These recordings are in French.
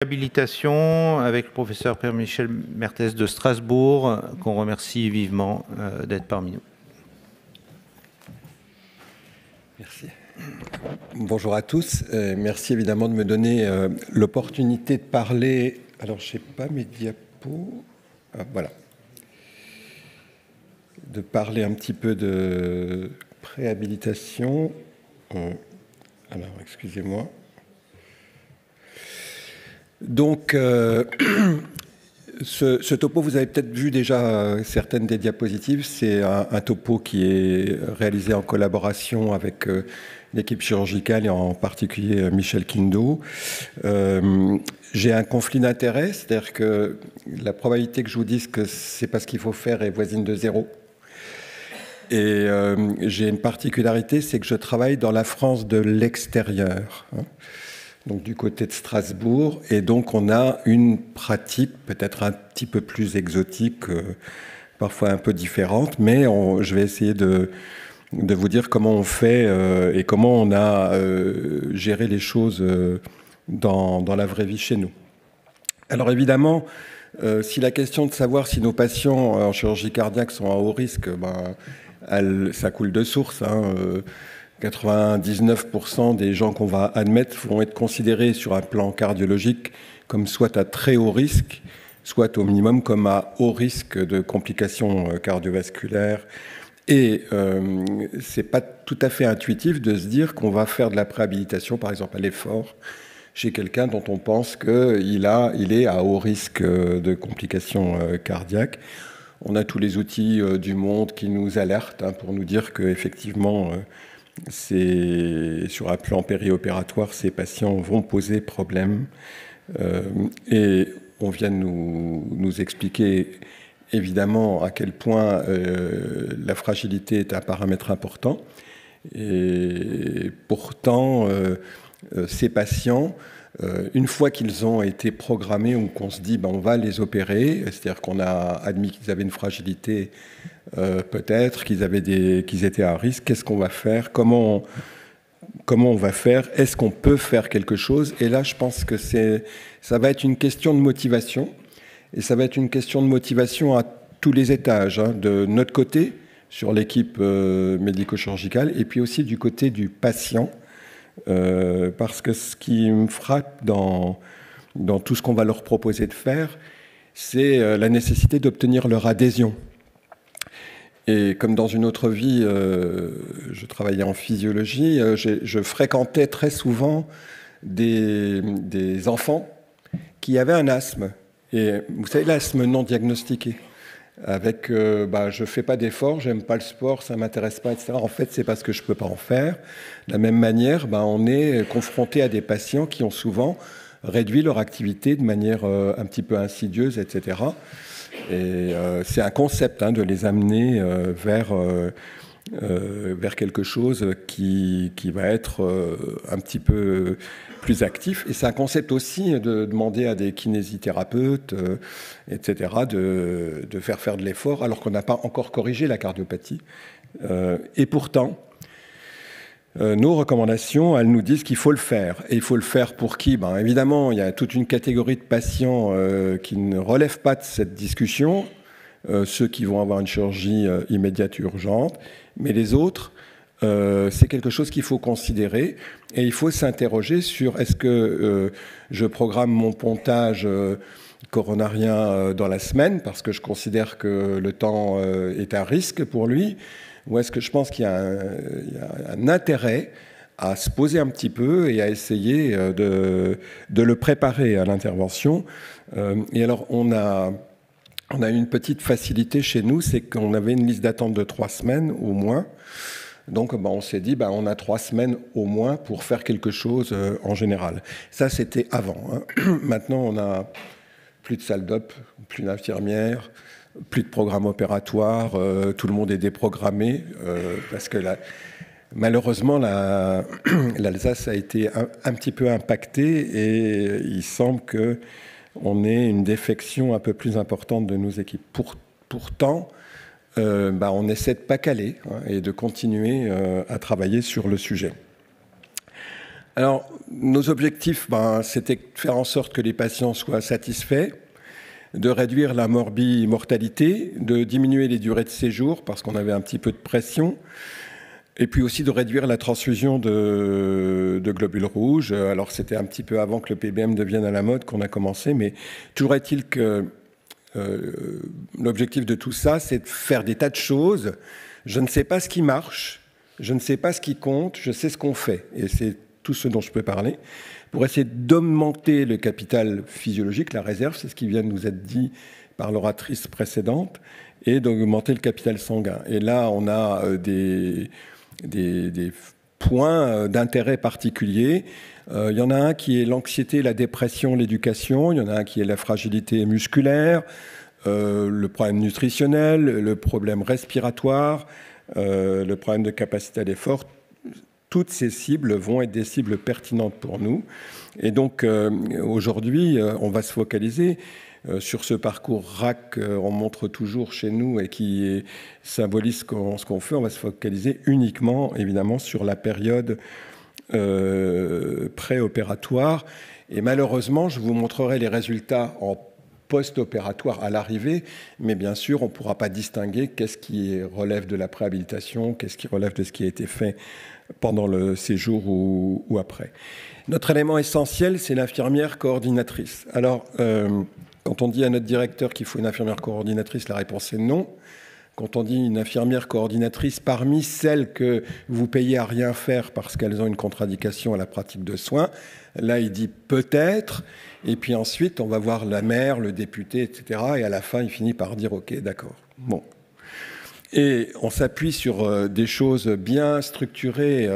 Habilitation avec le professeur Pierre-Michel Mertès de Strasbourg, qu'on remercie vivement d'être parmi nous. Merci. Bonjour à tous. Merci évidemment de me donner l'opportunité de parler. Alors, je n'ai pas mes diapos. Ah, voilà. De parler un petit peu de préhabilitation. Alors, excusez-moi. Donc, ce topo, vous avez peut-être vu déjà certaines des diapositives. C'est un topo qui est réalisé en collaboration avec l'équipe chirurgicale et en particulier Michel Kindo. J'ai un conflit d'intérêts, c'est-à-dire que la probabilité que je vous dise que c'est pas ce qu'il faut faire est voisine de 0. Et j'ai une particularité, c'est que je travaille dans la France de l'extérieur, donc du côté de Strasbourg, et donc on a une pratique peut-être un petit peu plus exotique, parfois un peu différente, mais je vais essayer de vous dire comment on fait et comment on a géré les choses dans la vraie vie chez nous. Alors évidemment, si la question de savoir si nos patients en chirurgie cardiaque sont à haut risque, ça coule de source. 99% des gens qu'on va admettre vont être considérés sur un plan cardiologique comme soit à très haut risque, soit au minimum comme à haut risque de complications cardiovasculaires. Et c'est pas tout à fait intuitif de se dire qu'on va faire de la préhabilitation, par exemple à l'effort, chez quelqu'un dont on pense qu'il est à haut risque de complications cardiaques. On a tous les outils du monde qui nous alertent pour nous dire qu'effectivement, sur un plan périopératoire, ces patients vont poser problème. Et on vient de nous expliquer évidemment à quel point la fragilité est un paramètre important. Et pourtant, ces patients, une fois qu'ils ont été programmés ou qu'on se dit on va les opérer, c'est-à-dire qu'on a admis qu'ils avaient une fragilité peut-être, qu'ils étaient à risque, qu'est-ce qu'on va faire, comment on va faire, est-ce qu'on peut faire quelque chose? Et là, je pense que ça va être une question de motivation, et ça va être une question de motivation à tous les étages, de notre côté, sur l'équipe médico-chirurgicale, et puis aussi du côté du patient, parce que ce qui me frappe dans tout ce qu'on va leur proposer de faire, c'est la nécessité d'obtenir leur adhésion. Et comme dans une autre vie, je travaillais en physiologie, je fréquentais très souvent des enfants qui avaient un asthme. Et vous savez, l'asthme non diagnostiqué, avec je fais pas d'efforts, j'aime pas le sport, ça m'intéresse pas, etc. En fait, c'est parce que je peux pas en faire. De la même manière, on est confronté à des patients qui ont souvent réduit leur activité de manière un petit peu insidieuse, etc. Et c'est un concept de les amener vers quelque chose qui va être un petit peu plus actif. Et c'est un concept aussi de demander à des kinésithérapeutes, etc., de faire de l'effort alors qu'on n'a pas encore corrigé la cardiopathie. Et pourtant, nos recommandations, elles nous disent qu'il faut le faire. Et il faut le faire pour qui? Évidemment, il y a toute une catégorie de patients qui ne relèvent pas de cette discussion, ceux qui vont avoir une chirurgie immédiate urgente, mais les autres, c'est quelque chose qu'il faut considérer et il faut s'interroger sur est-ce que je programme mon pontage coronarien dans la semaine parce que je considère que le temps est un risque pour lui, ou est-ce que je pense qu'il y a un intérêt à se poser un petit peu et à essayer de le préparer à l'intervention. Et alors, on a une petite facilité chez nous, c'est qu'on avait une liste d'attente de 3 semaines au moins. Donc, on s'est dit, on a 3 semaines au moins pour faire quelque chose en général. Ça, c'était avant. Maintenant, on a plus de salle d'op, plus d'infirmières, plus de programme opératoire, tout le monde est déprogrammé parce que malheureusement l'Alsace a été un petit peu impactée et il semble qu'on ait une défection un peu plus importante de nos équipes. Pourtant, on essaie de ne pas caler et de continuer à travailler sur le sujet. Alors, nos objectifs, c'était de faire en sorte que les patients soient satisfaits, de réduire la mortalité, de diminuer les durées de séjour, parce qu'on avait un petit peu de pression, et puis aussi de réduire la transfusion de globules rouges. Alors, c'était un petit peu avant que le PBM devienne à la mode qu'on a commencé, mais toujours est-il que l'objectif de tout ça, c'est de faire des tas de choses. Je ne sais pas ce qui marche, je ne sais pas ce qui compte, je sais ce qu'on fait. Et c'est tout ce dont je peux parler, pour essayer d'augmenter le capital physiologique, la réserve, c'est ce qui vient de nous être dit par l'oratrice précédente, et d'augmenter le capital sanguin. Et là, on a des points d'intérêt particuliers. Il y en a un qui est l'anxiété, la dépression, l'éducation. Il y en a un qui est la fragilité musculaire, le problème nutritionnel, le problème respiratoire, le problème de capacité à l'effort. Toutes ces cibles vont être des cibles pertinentes pour nous. Et donc, aujourd'hui, on va se focaliser sur ce parcours RAC qu'on montre toujours chez nous et qui symbolise ce qu'on fait. On va se focaliser uniquement, évidemment, sur la période préopératoire. Et malheureusement, je vous montrerai les résultats en post-opératoire à l'arrivée, mais bien sûr, on ne pourra pas distinguer qu'est-ce qui relève de la préhabilitation, qu'est-ce qui relève de ce qui a été fait pendant le séjour ou après. Notre élément essentiel, c'est l'infirmière coordinatrice. Alors, quand on dit à notre directeur qu'il faut une infirmière coordinatrice, la réponse est non. Quand on dit une infirmière coordinatrice parmi celles que vous payez à rien faire parce qu'elles ont une contre-indication à la pratique de soins, là, il dit peut-être, et puis ensuite, on va voir la maire, le député, etc. Et à la fin, il finit par dire « OK, d'accord ». Bon. Et on s'appuie sur des choses bien structurées.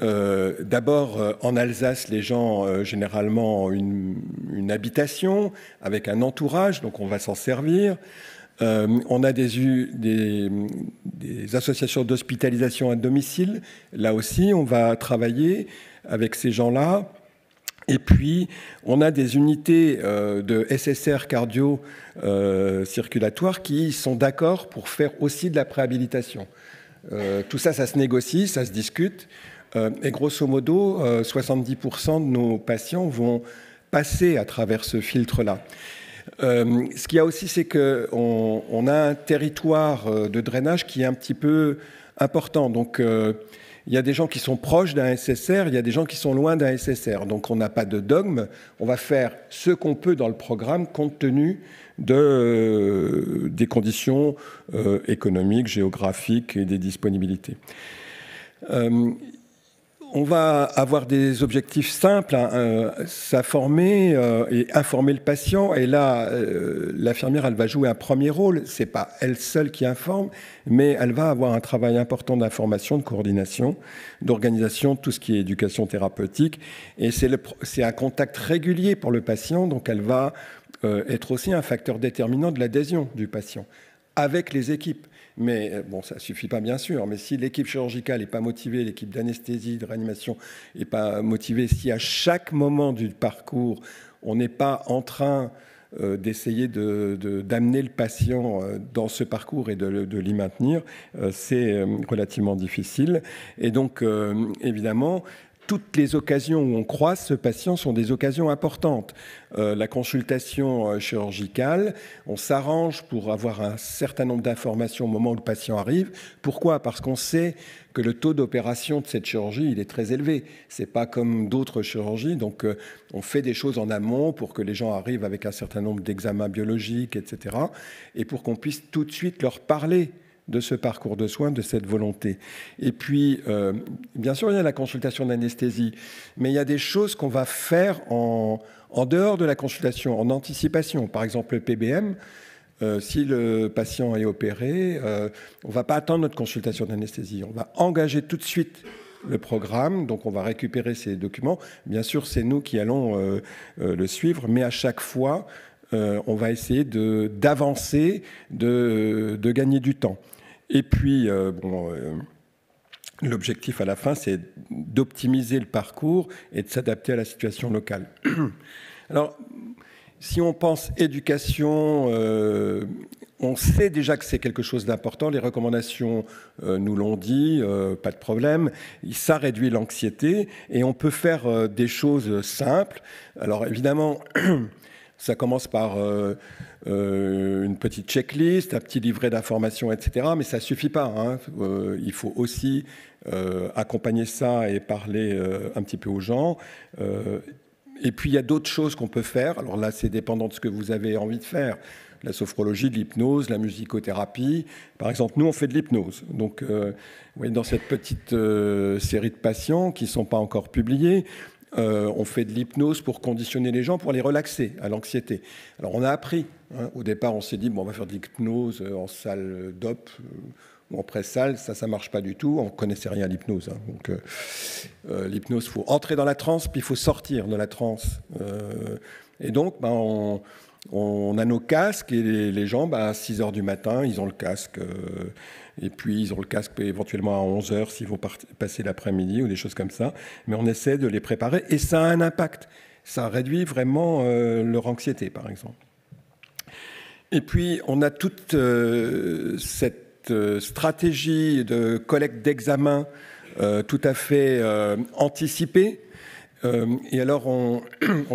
D'abord, en Alsace, les gens, généralement, ont une habitation avec un entourage, donc on va s'en servir. On a des associations d'hospitalisation à domicile. Là aussi, on va travailler avec ces gens-là. Et puis, on a des unités de SSR cardio-circulatoire qui sont d'accord pour faire aussi de la préhabilitation. Tout ça, ça se négocie, ça se discute. Et grosso modo, 70% de nos patients vont passer à travers ce filtre-là. Ce qu'il y a aussi, c'est qu'on a un territoire de drainage qui est un petit peu important. Donc, il y a des gens qui sont proches d'un SSR, il y a des gens qui sont loin d'un SSR. Donc, on n'a pas de dogme. On va faire ce qu'on peut dans le programme compte tenu des conditions économiques, géographiques et des disponibilités. On va avoir des objectifs simples, s'informer et informer le patient. Et là, l'infirmière, elle va jouer un premier rôle. C'est pas elle seule qui informe, mais elle va avoir un travail important d'information, de coordination, d'organisation, tout ce qui est éducation thérapeutique. Et c'est un contact régulier pour le patient, donc elle va être aussi un facteur déterminant de l'adhésion du patient avec les équipes. Mais bon, ça ne suffit pas, bien sûr. Mais si l'équipe chirurgicale n'est pas motivée, l'équipe d'anesthésie, de réanimation n'est pas motivée, si à chaque moment du parcours, on n'est pas en train d'essayer d'amener le patient dans ce parcours et de l'y maintenir, c'est relativement difficile. Et donc, évidemment, toutes les occasions où on croise ce patient sont des occasions importantes. La consultation chirurgicale, on s'arrange pour avoir un certain nombre d'informations au moment où le patient arrive. Pourquoi ? Parce qu'on sait que le taux d'opération de cette chirurgie, il est très élevé. C'est pas comme d'autres chirurgies. Donc, on fait des choses en amont pour que les gens arrivent avec un certain nombre d'examens biologiques, etc. Et pour qu'on puisse tout de suite leur parler de ce parcours de soins, de cette volonté. Et puis, bien sûr, il y a la consultation d'anesthésie, mais il y a des choses qu'on va faire en dehors de la consultation, en anticipation. Par exemple, le PBM, si le patient est opéré, on ne va pas attendre notre consultation d'anesthésie. On va engager tout de suite le programme, donc on va récupérer ces documents. Bien sûr, c'est nous qui allons le suivre, mais à chaque fois, on va essayer d'avancer, de gagner du temps. Et puis, l'objectif à la fin, c'est d'optimiser le parcours et de s'adapter à la situation locale. Alors, Si on pense éducation, on sait déjà que c'est quelque chose d'important. Les recommandations nous l'ont dit, pas de problème. Ça réduit l'anxiété et on peut faire des choses simples. Alors évidemment, ça commence par une petite checklist, un petit livret d'informations, etc. Mais ça ne suffit pas, hein. Il faut aussi accompagner ça et parler un petit peu aux gens. Et puis, il y a d'autres choses qu'on peut faire. Alors là, c'est dépendant de ce que vous avez envie de faire. La sophrologie, de l'hypnose, la musicothérapie. Par exemple, nous, on fait de l'hypnose. Donc, vous voyez, dans cette petite série de patients qui ne sont pas encore publiés, on fait de l'hypnose pour conditionner les gens, pour les relaxer à l'anxiété. Alors, on a appris. Hein. Au départ, on s'est dit, bon, on va faire de l'hypnose en salle d'op, ou en pré-salle, ça ne marche pas du tout. On ne connaissait rien à l'hypnose. Hein. Donc, l'hypnose, il faut entrer dans la transe, puis il faut sortir de la transe. Et donc, on a nos casques, et les gens, à 6 h du matin, ils ont le casque. Et puis, ils ont le casque éventuellement à 11 h s'ils vont passer l'après-midi ou des choses comme ça. Mais on essaie de les préparer, et ça a un impact. Ça réduit vraiment leur anxiété, par exemple. Et puis, on a toute cette stratégie de collecte d'examens tout à fait anticipée. Et alors, on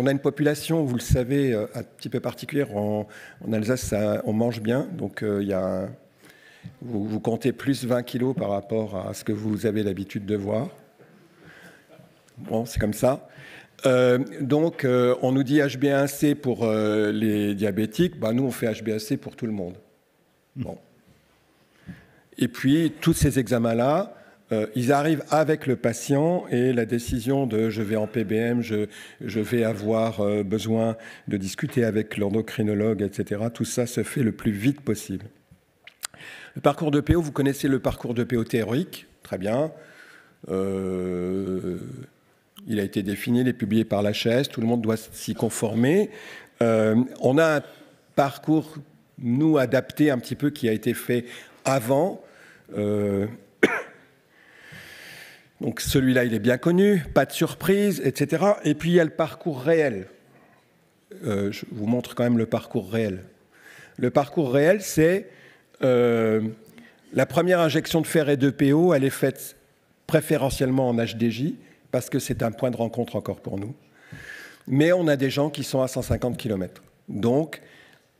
a une population, vous le savez, un petit peu particulière. En Alsace, on mange bien. Donc, vous comptez plus 20 kilos par rapport à ce que vous avez l'habitude de voir. Bon, c'est comme ça. Donc, on nous dit HbA1c pour les diabétiques. Nous, on fait HbA1c pour tout le monde. Bon. Et puis, tous ces examens-là, ils arrivent avec le patient et la décision de je vais en PBM, je vais avoir besoin de discuter avec l'endocrinologue, etc. Tout ça se fait le plus vite possible. Le parcours de PO, vous connaissez le parcours de PO théorique, très bien. Il a été défini, il est publié par l'HAS, tout le monde doit s'y conformer. On a un parcours, nous, adapté un petit peu, qui a été fait avant. Donc celui-là, il est bien connu, pas de surprise, etc. Et puis il y a le parcours réel. Je vous montre quand même le parcours réel. Le parcours réel, c'est la première injection de fer et de PO, elle est faite préférentiellement en HDJ, parce que c'est un point de rencontre encore pour nous. Mais on a des gens qui sont à 150 km. Donc,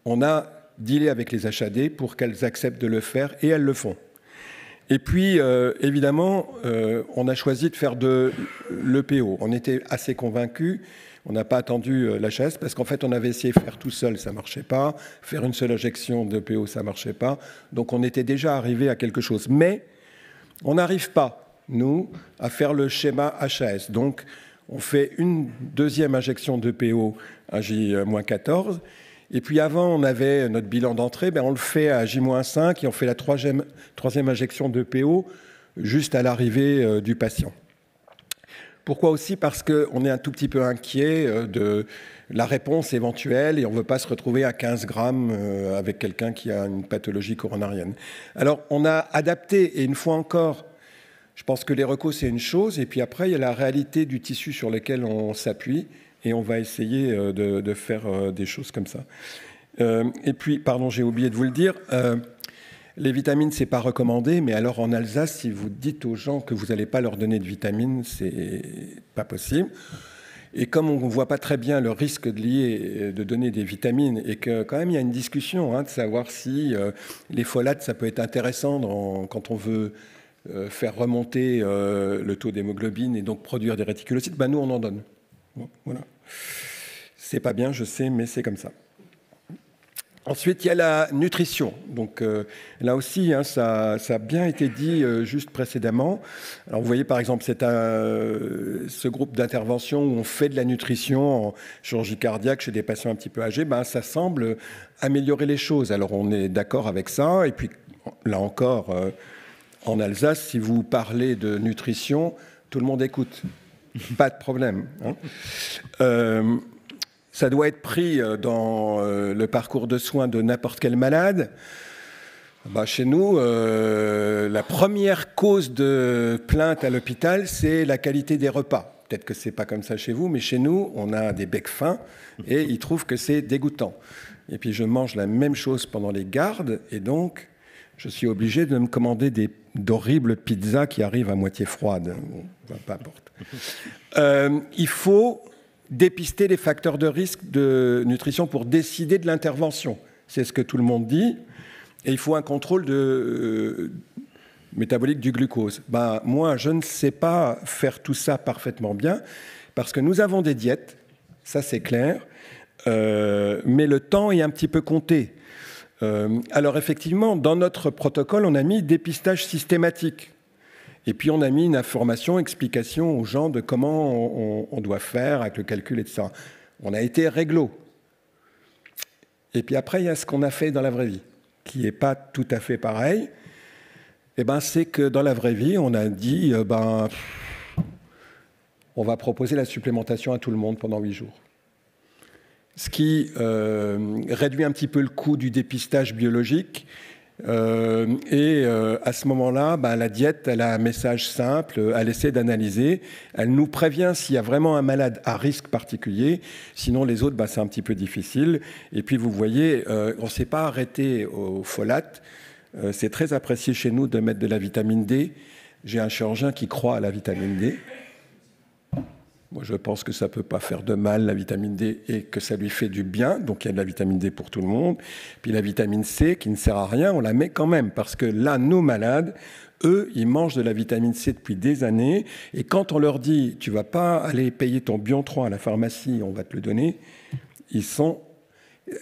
on a dealé avec les HAD pour qu'elles acceptent de le faire, et elles le font. Et puis, évidemment, on a choisi de faire de l'EPO. On était assez convaincus. On n'a pas attendu l'HAS parce qu'en fait, on avait essayé de faire tout seul, ça ne marchait pas. Faire une seule injection d'EPO, ça ne marchait pas. Donc, on était déjà arrivé à quelque chose. Mais on n'arrive pas, nous, à faire le schéma HAS. Donc, on fait une deuxième injection d'EPO à J-14. Et puis avant, on avait notre bilan d'entrée, on le fait à J-5 et on fait la troisième injection d'EPO juste à l'arrivée du patient. Pourquoi aussi? Parce qu'on est un tout petit peu inquiet de la réponse éventuelle et on ne veut pas se retrouver à 15 grammes avec quelqu'un qui a une pathologie coronarienne. Alors, on a adapté, et une fois encore, je pense que les recos, c'est une chose, et puis après, il y a la réalité du tissu sur lequel on s'appuie. Et on va essayer de faire des choses comme ça. Et puis, pardon, j'ai oublié de vous le dire, les vitamines, ce n'est pas recommandé, mais alors en Alsace, si vous dites aux gens que vous n'allez pas leur donner de vitamines, ce n'est pas possible. Et comme on ne voit pas très bien le risque lié de donner des vitamines, et que quand même il y a une discussion de savoir si les folates, ça peut être intéressant quand on veut faire remonter le taux d'hémoglobine et donc produire des réticulocytes, nous on en donne. Voilà. C'est pas bien, je sais, mais c'est comme ça. Ensuite, il y a la nutrition. Donc là aussi, ça a bien été dit juste précédemment. Alors vous voyez par exemple, c'est ce groupe d'intervention où on fait de la nutrition en chirurgie cardiaque chez des patients un petit peu âgés. Ça semble améliorer les choses. Alors on est d'accord avec ça. Et puis là encore, en Alsace, si vous parlez de nutrition, tout le monde écoute. Pas de problème. Ça doit être pris dans le parcours de soins de n'importe quel malade. Chez nous, la première cause de plainte à l'hôpital, c'est la qualité des repas. peut-être que c'est pas comme ça chez vous, mais chez nous, on a des becs fins et ils trouvent que c'est dégoûtant. Et puis je mange la même chose pendant les gardes et donc je suis obligé de me commander d'horribles pizzas qui arrivent à moitié froides. Bon, peu importe. Il faut dépister les facteurs de risque de nutrition pour décider de l'intervention. C'est ce que tout le monde dit. Et il faut un contrôle métabolique du glucose. Ben, moi, je ne sais pas faire tout ça parfaitement bien parce que nous avons des diètes, ça c'est clair, mais le temps est un petit peu compté. Alors effectivement, dans notre protocole, on a mis dépistage systématique. Et puis on a mis une information, explication aux gens de comment on doit faire avec le calcul, etc. On a été réglo. Et puis après, il y a ce qu'on a fait dans la vraie vie, qui n'est pas tout à fait pareil. Eh ben, c'est que dans la vraie vie, on a dit, on va proposer la supplémentation à tout le monde pendant 8 jours. Ce qui réduit un petit peu le coût du dépistage biologique. Et à ce moment-là, la diète, elle a un message simple, elle essaie d'analyser, elle nous prévient s'il y a vraiment un malade à risque particulier, sinon les autres, c'est un petit peu difficile. Et puis vous voyez, on ne s'est pas arrêté au folate, c'est très apprécié chez nous de mettre de la vitamine D. J'ai un chirurgien qui croit à la vitamine D. Moi, je pense que ça ne peut pas faire de mal, la vitamine D, et que ça lui fait du bien. Donc, il y a de la vitamine D pour tout le monde. Puis la vitamine C, qui ne sert à rien, on la met quand même. Parce que là, nos malades, eux, ils mangent de la vitamine C depuis des années. Et quand on leur dit, tu ne vas pas aller payer ton Bion 3 à la pharmacie, on va te le donner,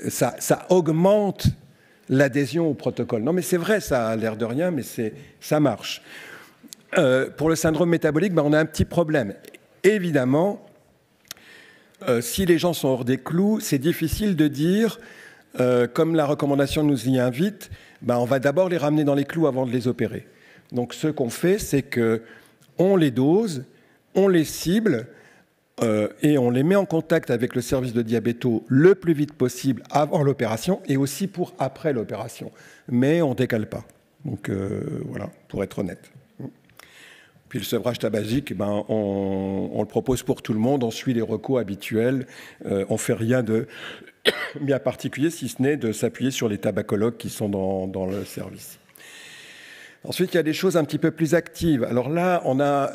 ça augmente l'adhésion au protocole. Non, mais c'est vrai, ça a l'air de rien, mais ça marche. Pour le syndrome métabolique, on a un petit problème. Évidemment, si les gens sont hors des clous, c'est difficile de dire, comme la recommandation nous y invite, on va d'abord les ramener dans les clous avant de les opérer. Donc ce qu'on fait, c'est qu'on les dose, on les cible et on les met en contact avec le service de diabéto le plus vite possible avant l'opération et aussi pour après l'opération. Mais on ne décale pas. Donc voilà, pour être honnête. Puis le sevrage tabagique, on le propose pour tout le monde, on suit les recos habituels, on ne fait rien de bien particulier, si ce n'est de s'appuyer sur les tabacologues qui sont dans le service. Ensuite, il y a des choses un petit peu plus actives. Alors là, on a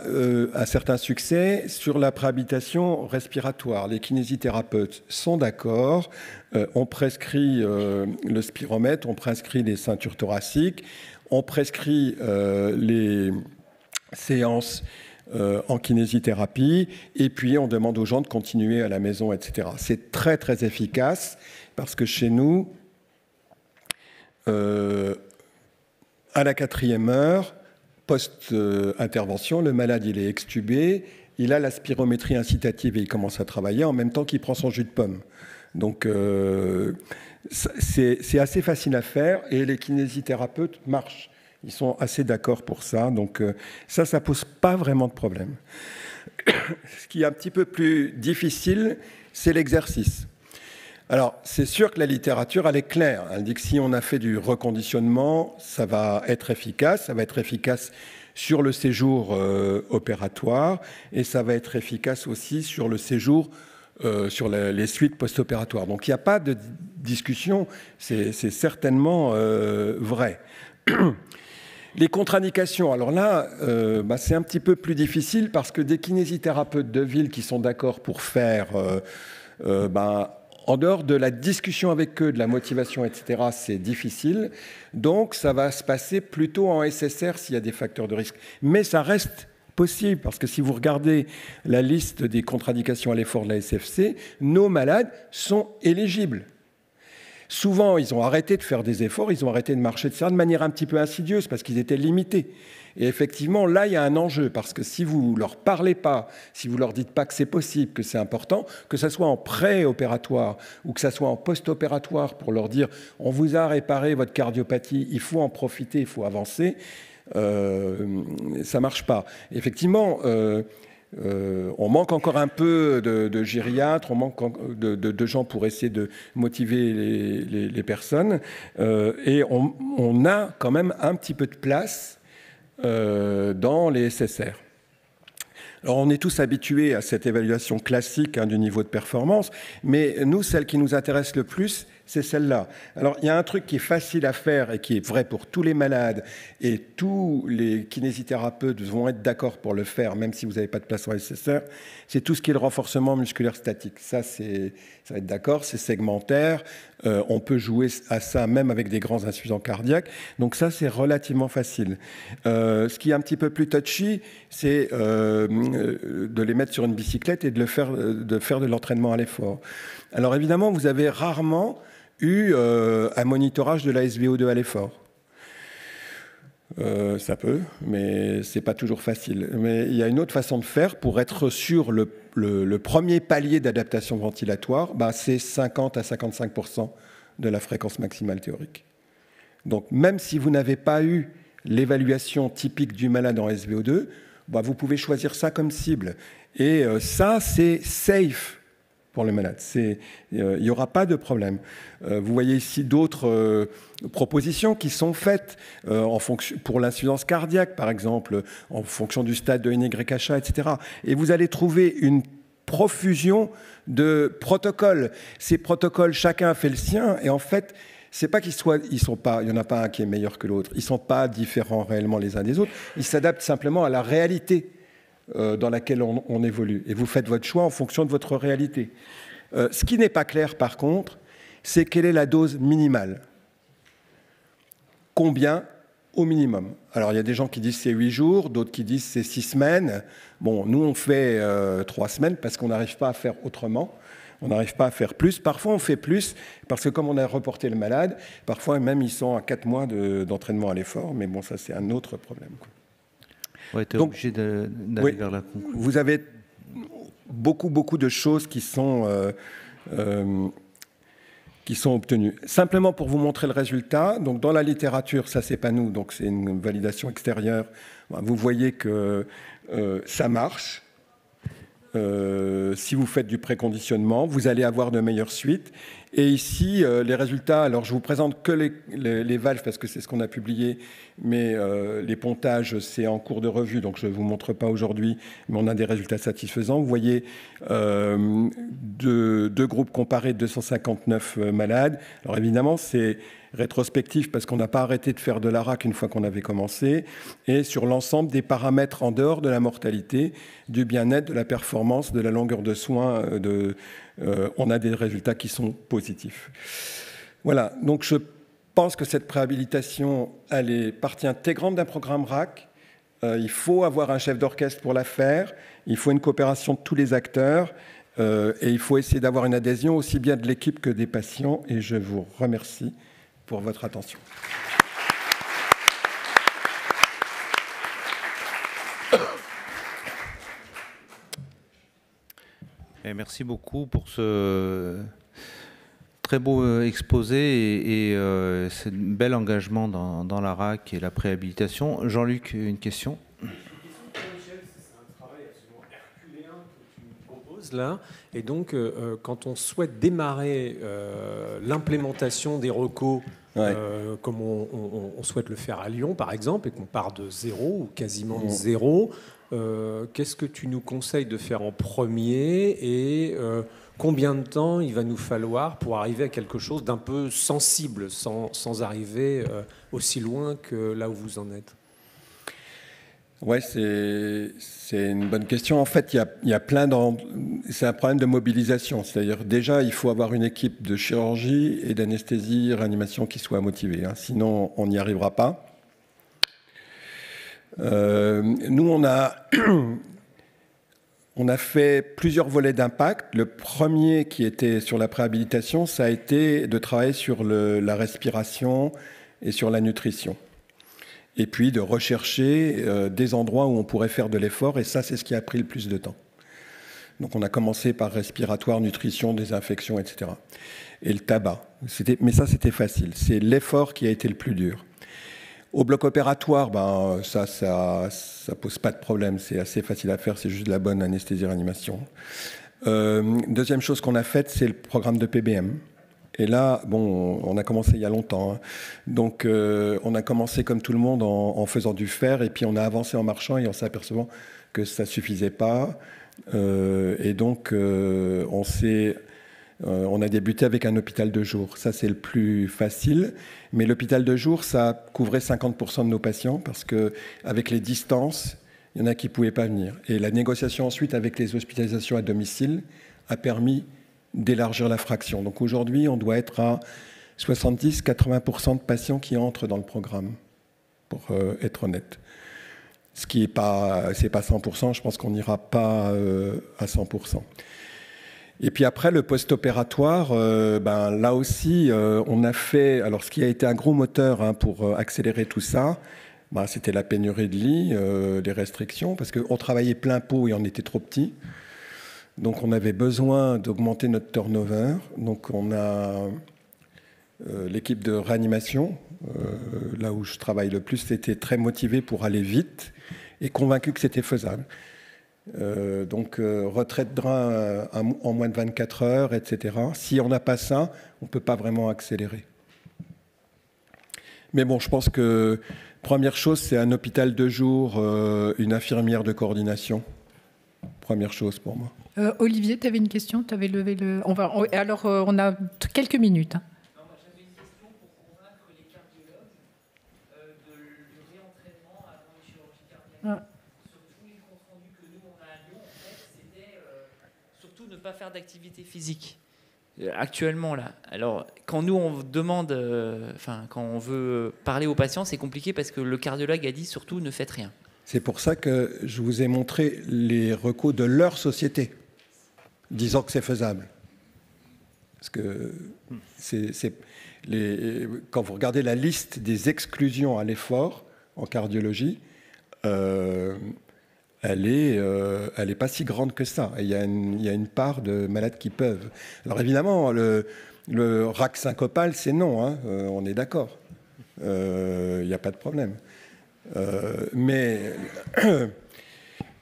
un certain succès sur la préhabitation respiratoire. Les kinésithérapeutes sont d'accord, on prescrit le spiromètre, on prescrit les ceintures thoraciques, on prescrit les séances en kinésithérapie, et puis on demande aux gens de continuer à la maison, etc. C'est très, très efficace, parce que chez nous, à la 4e heure, post-intervention, le malade, il est extubé, il a la spirométrie incitative et il commence à travailler en même temps qu'il prend son jus de pomme. Donc, c'est assez facile à faire, et les kinésithérapeutes marchent. Ils sont assez d'accord pour ça, donc ça ne pose pas vraiment de problème. Ce qui est un petit peu plus difficile, c'est l'exercice. Alors, c'est sûr que la littérature, elle est claire. Elle dit que si on a fait du reconditionnement, ça va être efficace. Ça va être efficace sur le séjour opératoire et ça va être efficace aussi sur le séjour, sur les suites post-opératoires. Donc, il n'y a pas de discussion. C'est certainement vrai. Les contre-indications, alors là, c'est un petit peu plus difficile parce que des kinésithérapeutes de ville qui sont d'accord pour faire, en dehors de la discussion avec eux, de la motivation, etc., c'est difficile. Donc, ça va se passer plutôt en SSR s'il y a des facteurs de risque. Mais ça reste possible parce que si vous regardez la liste des contre-indications à l'effort de la SFC, nos malades sont éligibles. Souvent, ils ont arrêté de faire des efforts, ils ont arrêté de marcher, etc., de manière un petit peu insidieuse, parce qu'ils étaient limités. Et effectivement, là, il y a un enjeu, parce que si vous ne leur parlez pas, si vous ne leur dites pas que c'est possible, que c'est important, que ce soit en pré-opératoire ou que ce soit en post-opératoire, pour leur dire « on vous a réparé votre cardiopathie, il faut en profiter, il faut avancer », ça ne marche pas. Effectivement, on manque encore un peu de gériatres, on manque de gens pour essayer de motiver les personnes. Et on a quand même un petit peu de place dans les SSR. Alors, on est tous habitués à cette évaluation classique du niveau de performance, mais nous, celle qui nous intéresse le plus, c'est celle-là. Alors, il y a un truc qui est facile à faire et qui est vrai pour tous les malades, et tous les kinésithérapeutes vont être d'accord pour le faire, même si vous n'avez pas de place en SSR, c'est tout ce qui est le renforcement musculaire statique. Ça va être d'accord, c'est segmentaire, on peut jouer à ça même avec des grands insuffisants cardiaques, donc ça, c'est relativement facile. Ce qui est un petit peu plus touchy, c'est de les mettre sur une bicyclette et de faire de l'entraînement à l'effort. Alors évidemment, vous avez rarement eu un monitorage de la SVO2 à l'effort. Ça peut, mais c'est pas toujours facile. Mais il y a une autre façon de faire pour être sur le premier palier d'adaptation ventilatoire, c'est 50 à 55% de la fréquence maximale théorique. Donc même si vous n'avez pas eu l'évaluation typique du malade en SVO2, vous pouvez choisir ça comme cible. Et ça, c'est safe pour le malade. Il n'y aura pas de problème. Vous voyez ici d'autres propositions qui sont faites pour l'insuffisance cardiaque, par exemple, en fonction du stade de NYHA, etc. Et vous allez trouver une profusion de protocoles. Ces protocoles, chacun a fait le sien, et en fait, c'est pas il n'y en a pas un qui est meilleur que l'autre. Ils ne sont pas différents réellement les uns des autres. Ils s'adaptent simplement à la réalité dans laquelle on évolue. Et vous faites votre choix en fonction de votre réalité. Ce qui n'est pas clair, par contre, c'est quelle est la dose minimale. Combien au minimum? Alors, il y a des gens qui disent c'est 8 jours, d'autres qui disent c'est 6 semaines. Bon, nous, on fait 3 semaines parce qu'on n'arrive pas à faire autrement. On n'arrive pas à faire plus. Parfois, on fait plus parce que comme on a reporté le malade, parfois même, ils sont à 4 mois d'entraînement à l'effort. Mais bon, ça, c'est un autre problème, quoi. Ouais, tu es obligé d'aller vers la conclusion. Vous avez beaucoup de choses qui sont obtenues. Simplement pour vous montrer le résultat, donc dans la littérature, ça c'est pas nous, donc c'est une validation extérieure. Vous voyez que ça marche. Si vous faites du préconditionnement, vous allez avoir de meilleures suites. Et ici, les résultats, alors je vous présente que les valves parce que c'est ce qu'on a publié, mais les pontages, c'est en cours de revue, donc je ne vous montre pas aujourd'hui, mais on a des résultats satisfaisants. Vous voyez deux groupes comparés de 259 malades. Alors évidemment, c'est rétrospectif parce qu'on n'a pas arrêté de faire de l'ARAC une fois qu'on avait commencé, et sur l'ensemble des paramètres en dehors de la mortalité, du bien-être, de la performance, de la longueur de soins, on a des résultats qui sont positifs. Voilà, donc je pense que cette préhabilitation, elle est partie intégrante d'un programme RAC. Il faut avoir un chef d'orchestre pour la faire, il faut une coopération de tous les acteurs, et il faut essayer d'avoir une adhésion aussi bien de l'équipe que des patients, et je vous remercie pour votre attention. Et merci beaucoup pour ce très beau exposé et ce bel engagement dans la RAC et la préhabilitation. Jean-Luc, une question ? Là. Et donc, quand on souhaite démarrer l'implémentation des recos, comme on souhaite le faire à Lyon, par exemple, et qu'on part de zéro ou quasiment de zéro, qu'est-ce que tu nous conseilles de faire en premier et combien de temps il va nous falloir pour arriver à quelque chose d'un peu sensible, sans arriver aussi loin que là où vous en êtes ? Oui, c'est une bonne question. En fait, il y a plein c'est un problème de mobilisation. C'est-à-dire, déjà, il faut avoir une équipe de chirurgie et d'anesthésie, réanimation qui soit motivée. Sinon, on n'y arrivera pas. Nous, on a fait plusieurs volets d'impact. Le premier qui était sur la préhabilitation, ça a été de travailler sur la respiration et sur la nutrition. Et puis de rechercher des endroits où on pourrait faire de l'effort, et ça, c'est ce qui a pris le plus de temps. Donc on a commencé par respiratoire, nutrition, désinfection, etc. Et le tabac. Mais ça, c'était facile. C'est l'effort qui a été le plus dur. Au bloc opératoire, ça pose pas de problème. C'est assez facile à faire, c'est juste de la bonne anesthésie-réanimation. Deuxième chose qu'on a faite, c'est le programme de PBM. Et là, bon, on a commencé il y a longtemps. Hein. Donc, on a commencé comme tout le monde en faisant du fer, et puis on a avancé en marchant et en s'apercevant que ça ne suffisait pas. Et donc, on a débuté avec un hôpital de jour. Ça, c'est le plus facile. Mais l'hôpital de jour, ça couvrait 50% de nos patients parce qu'avec les distances, il y en a qui ne pouvaient pas venir. Et la négociation ensuite avec les hospitalisations à domicile a permis d'élargir la fraction. Donc aujourd'hui, on doit être à 70-80% de patients qui entrent dans le programme, pour être honnête. Ce qui n'est pas 100%, je pense qu'on n'ira pas à 100%. Et puis après, le post-opératoire, là aussi, on a fait... Alors, ce qui a été un gros moteur pour accélérer tout ça, c'était la pénurie de lits, les restrictions, parce qu'on travaillait plein pot et on était trop petits. Donc, on avait besoin d'augmenter notre turnover. Donc, on a l'équipe de réanimation, là où je travaille le plus, était très motivée pour aller vite et convaincue que c'était faisable. Donc, retraite de rein en moins de 24 heures, etc. Si on n'a pas ça, on ne peut pas vraiment accélérer. Mais bon, je pense que première chose, c'est un hôpital de jour, une infirmière de coordination. Première chose pour moi. Olivier, tu avais une question? Tu avais levé le... Alors, on a quelques minutes. Hein. Non, moi, j'avais une question pour convaincre les cardiologues du réentraînement avant les chirurgies cardiaques. Surtout, les comptes rendus que nous, on a à Lyon, en fait, c'était surtout ne pas faire d'activité physique. Actuellement, là. Alors, quand nous, on demande... quand on veut parler aux patients, c'est compliqué parce que le cardiologue a dit surtout ne faites rien. C'est pour ça que je vous ai montré les recos de leur société, disant que c'est faisable. Parce que quand vous regardez la liste des exclusions à l'effort en cardiologie, elle est pas si grande que ça. Il y a une part de malades qui peuvent. Alors évidemment, le RAC syncopal, c'est non, hein, on est d'accord. Il n'y a pas de problème. Mais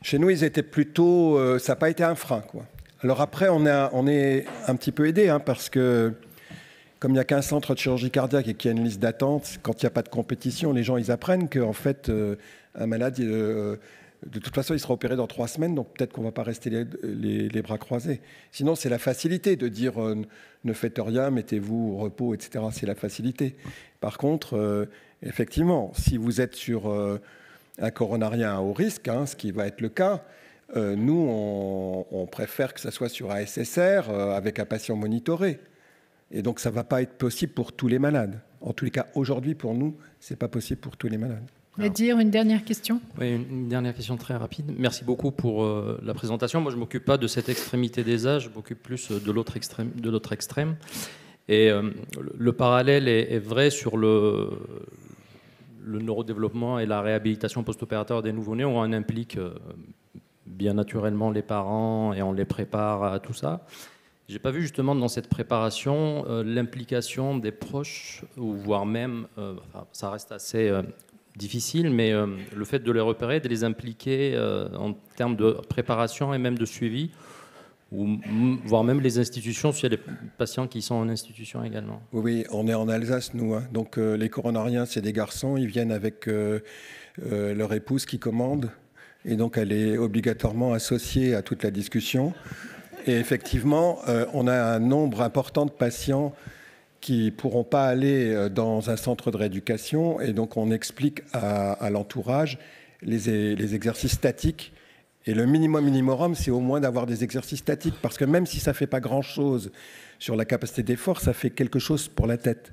chez nous, ils étaient plutôt... ça n'a pas été un frein, quoi. Alors après, on est un petit peu aidé, hein, parce que comme il n'y a qu'un centre de chirurgie cardiaque et qu'il y a une liste d'attente, quand il n'y a pas de compétition, les gens, ils apprennent qu'en fait, un malade, de toute façon, il sera opéré dans 3 semaines, donc peut-être qu'on ne va pas rester les bras croisés. Sinon, c'est la facilité de dire ne faites rien, mettez-vous au repos, etc. C'est la facilité. Par contre... effectivement, si vous êtes sur un coronarien à haut risque, hein, ce qui va être le cas, nous, on préfère que ça soit sur ASSR avec un patient monitoré. Et donc, ça ne va pas être possible pour tous les malades. En tous les cas, aujourd'hui, pour nous, ce n'est pas possible pour tous les malades. Nadir, une dernière question? Oui, une dernière question très rapide. Merci beaucoup pour la présentation. Moi, je ne m'occupe pas de cette extrémité des âges, je m'occupe plus de l'autre extrême. Et le parallèle est vrai sur le neurodéveloppement et la réhabilitation post-opératoire des nouveau-nés, où on implique bien naturellement les parents et on les prépare à tout ça. Je n'ai pas vu justement dans cette préparation l'implication des proches, ou voire même, ça reste assez difficile, mais le fait de les repérer, de les impliquer en termes de préparation et même de suivi, ou voire même les institutions, s'il y a des patients qui sont en institution également. Oui, on est en Alsace, nous. Hein. Donc les coronariens, c'est des garçons, ils viennent avec leur épouse qui commande, et donc elle est obligatoirement associée à toute la discussion. Et effectivement, on a un nombre important de patients qui ne pourront pas aller dans un centre de rééducation, et donc on explique à l'entourage les exercices statiques. Et le minimum, c'est au moins d'avoir des exercices statiques, parce que même si ça ne fait pas grand-chose sur la capacité d'effort, ça fait quelque chose pour la tête.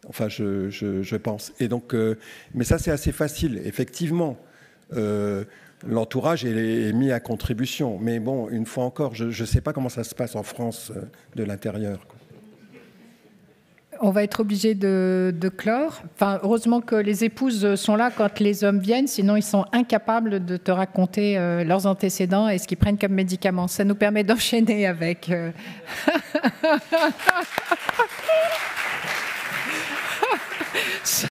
Enfin, je pense. Et donc, mais ça, c'est assez facile. Effectivement, l'entourage est mis à contribution. Mais bon, une fois encore, je ne sais pas comment ça se passe en France de l'intérieur, quoi. On va être obligé de clore. Enfin, heureusement que les épouses sont là quand les hommes viennent, sinon ils sont incapables de te raconter leurs antécédents et ce qu'ils prennent comme médicaments. Ça nous permet d'enchaîner avec...